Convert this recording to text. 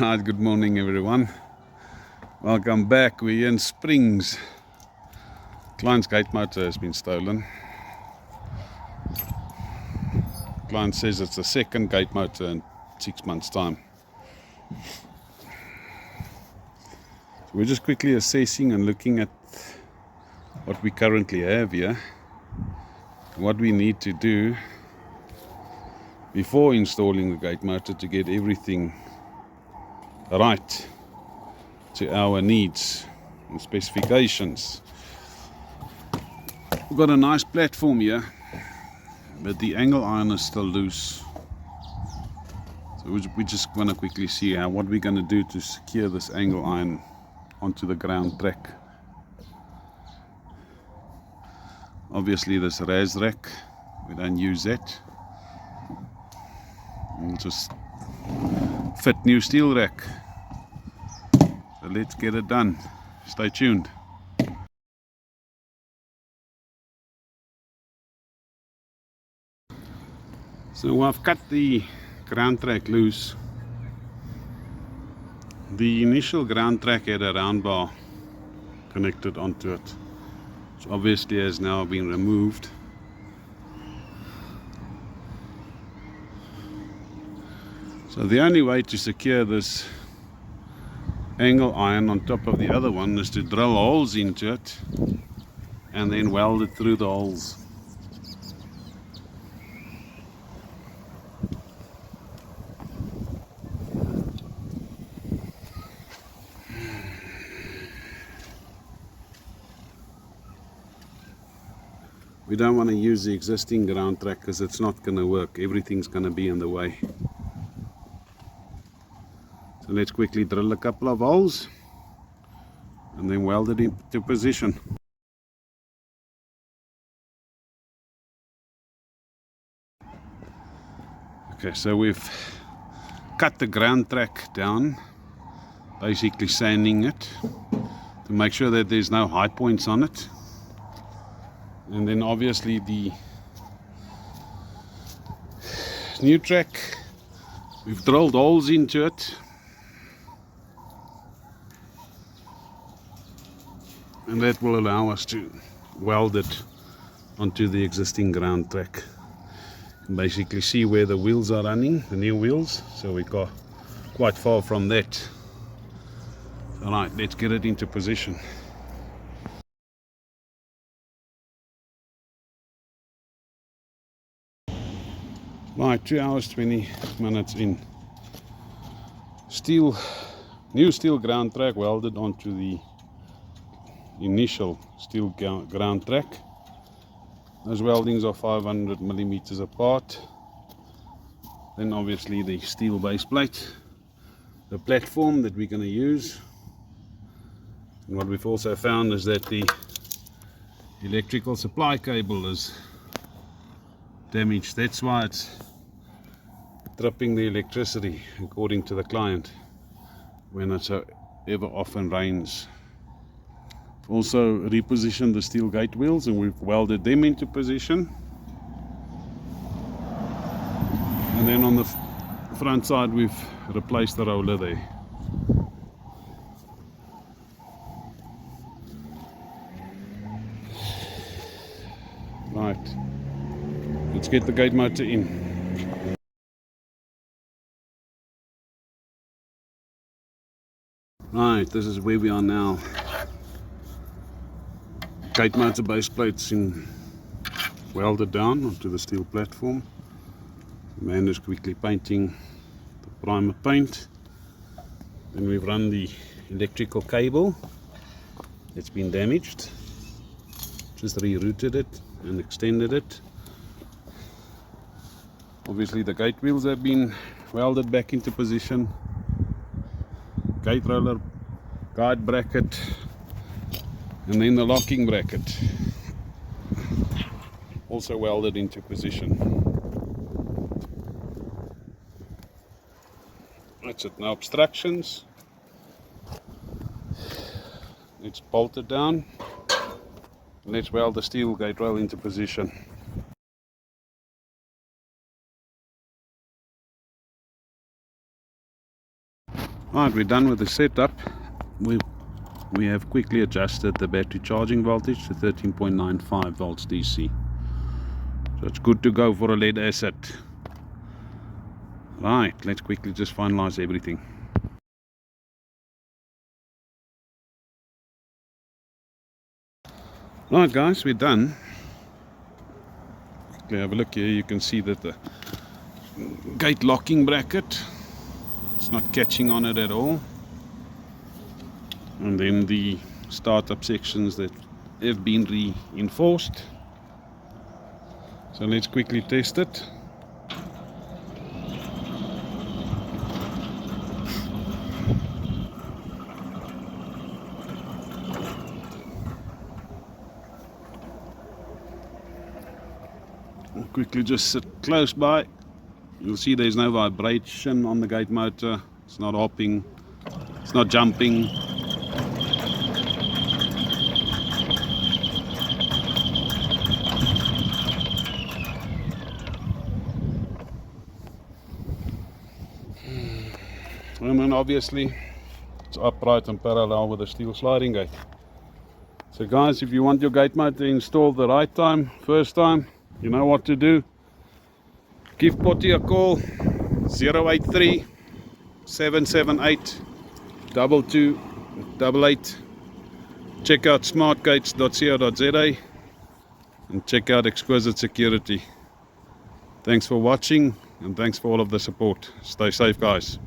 Right, good morning everyone. Welcome back. We're in Springs. Client's gate motor has been stolen. Client says it's the second gate motor in 6 months' time. So we're just quickly assessing and looking at what we currently have here, what we need to do before installing the gate motor to get everything right to our needs and specifications. We've got a nice platform here, but the angle iron is still loose. So we just want to quickly see what we're going to do to secure this angle iron onto the ground track. Obviously this res rack, we don't use that. We'll just fit new steel rack. So let's get it done. Stay tuned. So I've cut the ground track loose. The initial ground track had a round bar connected onto it, which obviously has now been removed. So the only way to secure this angle iron on top of the other one is to drill holes into it and then weld it through the holes. We don't want to use the existing ground track because it's not going to work. Everything's going to be in the way. So let's quickly drill a couple of holes and then weld it into position. Okay, so we've cut the ground track down, basically sanding it to make sure that there's no high points on it. And then obviously the new track, we've drilled holes into it. And that will allow us to weld it onto the existing ground track. You can basically see where the wheels are running, the new wheels. So we got quite far from that. Alright, let's get it into position. Right, 2 hours 20 minutes in. New steel ground track welded onto the initial steel ground track. Those weldings are 500 millimeters apart. Then obviously the steel base plate, the platform that we're going to use. And what we've also found is that the electrical supply cable is damaged. That's why it's tripping the electricity, according to the client, when it so ever often rains. Also repositioned the steel gate wheels and we've welded them into position. And then on the front side we've replaced the roller there. Right, let's get the gate motor in. Right, this is where we are now. Gate motor base plates welded down onto the steel platform. The man is quickly painting the primer paint. Then we've run the electrical cable. It's been damaged. Just rerouted it and extended it. Obviously the gate wheels have been welded back into position. Gate roller, guide bracket, and then the locking bracket also welded into position. That's it, no obstructions. It's bolted down. Let's weld the steel gate rail into position. Right, we're done with the setup. We have quickly adjusted the battery charging voltage to 13.95 volts DC. So it's good to go for a lead acid. Right, let's quickly just finalize everything. Right guys, we're done. Okay, have a look here. You can see that the gate locking bracket, it's not catching on it at all. And then the startup sections that have been reinforced. So let's quickly test it. I'll quickly just sit close by. You'll see there's no vibration on the gate motor. It's not hopping, it's not jumping. And then obviously it's upright and parallel with the steel sliding gate. So guys, if you want your gate motor installed the right time, first time, you know what to do. Give Pottie a call, 083 778 2288. Check out smartgates.co.za and check out Exquisite Security. Thanks for watching and thanks for all of the support. Stay safe guys.